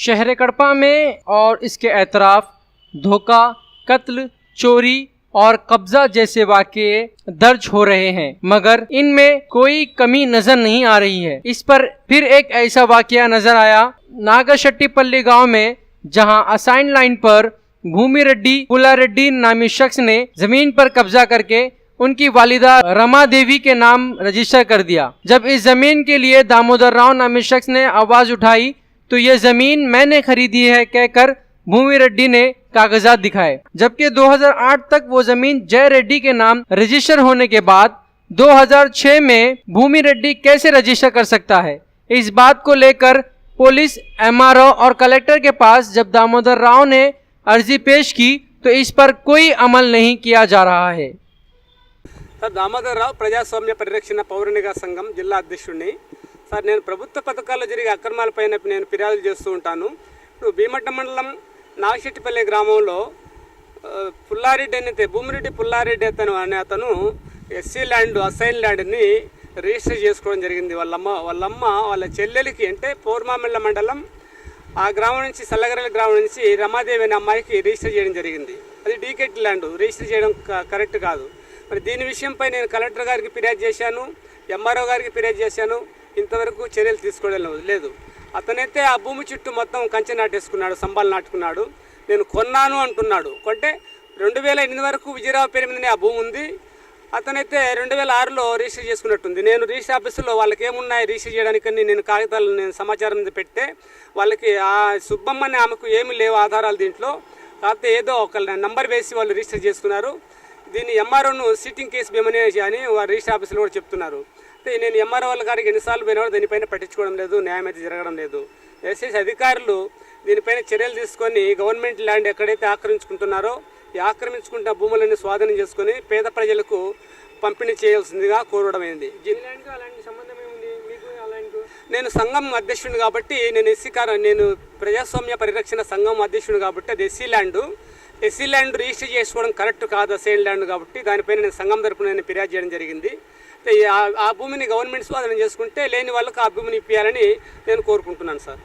शहर कड़पा में और इसके एतराफ धोखा, कत्ल, चोरी और कब्जा जैसे वाक़ये दर्ज हो रहे हैं, मगर इनमें कोई कमी नजर नहीं आ रही है। इस पर फिर एक ऐसा वाक़या नजर आया नागशेट्टीपल्ली गांव में, जहां असाइन लाइन पर भूमि रेड्डी पुल्लारेड्डी नामी शख्स ने जमीन पर कब्जा करके उनकी वालिदा रमा देवी के नाम रजिस्टर कर दिया। जब इस जमीन के लिए दामोदर राव नामी शख्स ने आवाज उठाई तो ये जमीन मैंने खरीदी है कहकर भूमि रेड्डी ने कागजात दिखाए, जबकि 2008 तक वो जमीन जय रेड्डी के नाम रजिस्टर होने के बाद 2006 में भूमि रेड्डी कैसे रजिस्टर कर सकता है। इस बात को लेकर पुलिस, एमआरओ और कलेक्टर के पास जब दामोदर राव ने अर्जी पेश की तो इस पर कोई अमल नहीं किया जा रहा है। సార్ దామోదర్ రావు ప్రజాస్వామ్య పరిరక్షణ పౌరనిగా సంఘం జిల్లా అధ్యక్షుడిని. సార్ నేను ప్రభుత్వ పథకాల్లో జరిగే అక్రమాలపైన నేను ఫిర్యాదులు చేస్తూ ఉంటాను. ఇప్పుడు భీమట్ట మండలం నాగశెట్టిపల్లి గ్రామంలో పుల్లారెడ్డి అయితే భూమిరెడ్డి పుల్లారెడ్డి అనే అతను ఎస్సీ ల్యాండ్ అసైన్ ల్యాండ్ని రిజిస్టర్ చేసుకోవడం జరిగింది. వాళ్ళమ్మ వాళ్ళ చెల్లెలికి అంటే పోర్మామిళ్ళ మండలం ఆ గ్రామం నుంచి సల్లగరల గ్రామం నుంచి రమాదేవి అనే అమ్మాయికి రిజిస్టర్ చేయడం జరిగింది. అది డీకెట్ ల్యాండ్, రిజిస్టర్ చేయడం కరెక్ట్ కాదు. మరి దీని విషయంపై నేను కలెక్టర్ గారికి ఫిర్యాదు చేశాను, ఎంఆర్ఓ గారికి ఫిర్యాదు చేశాను. ఇంతవరకు చర్యలు తీసుకోవడం లేదు. అతనైతే ఆ భూమి చుట్టూ మొత్తం కంచె నాటేసుకున్నాడు, సంబాలు నాటుకున్నాడు. నేను కొన్నాను అంటున్నాడు. కొంటే 2008 వరకు విజయరావు పేరు మీదనే ఆ భూమి ఉంది. అతనైతే 2006లో రిజిస్టర్ చేసుకున్నట్టుంది. నేను రిజిస్టర్ ఆఫీసులో వాళ్ళకి ఏమున్నాయి రిజిస్టర్ చేయడానికని నేను కాగితాలు సమాచారం పెడితే వాళ్ళకి ఆ సుబ్బమ్మని ఆమెకు ఏమీ లేవు ఆధారాలు దీంట్లో. కాకపోతే ఏదో ఒక నంబర్ వేసి వాళ్ళు రిజిస్టర్ చేసుకున్నారు. దీన్ని ఎంఆర్ఓను సిట్టింగ్ కేసు భీమనే అని రిజిస్టర్ ఆఫీసులో కూడా చెప్తున్నారు. అయితే నేను ఎంఆర్ఓ వాళ్ళ గారికి ఎన్నిసార్లు పోయినా కూడా దీనిపైన పట్టించుకోవడం లేదు, న్యాయం అయితే జరగడం లేదు. దయచేసి అధికారులు దీనిపైన చర్యలు తీసుకొని గవర్నమెంట్ ల్యాండ్ ఎక్కడైతే ఆక్రమించుకుంటున్నారో ఈ ఆక్రమించుకుంటున్న భూములను స్వాధీనం చేసుకొని పేద ప్రజలకు పంపిణీ చేయాల్సిందిగా కోరడమైంది. నేను సంఘం అధ్యక్షుడు కాబట్టి నేను ప్రజాస్వామ్య పరిరక్షణ సంఘం అధ్యక్షుడు కాబట్టి అది ఎస్సీ ల్యాండ్ రిజిస్టర్ చేసుకోవడం కరెక్ట్ కాదు, అసైన్ ల్యాండ్ కాబట్టి దానిపైన నేను సంఘం తరపున నేను ఫిర్యాదు చేయడం జరిగింది. ఆ భూమిని గవర్నమెంట్ స్వాధీనం చేసుకుంటే లేని వాళ్ళకు ఆ భూమిని ఇప్పించాలని నేను కోరుకుంటున్నాను సార్.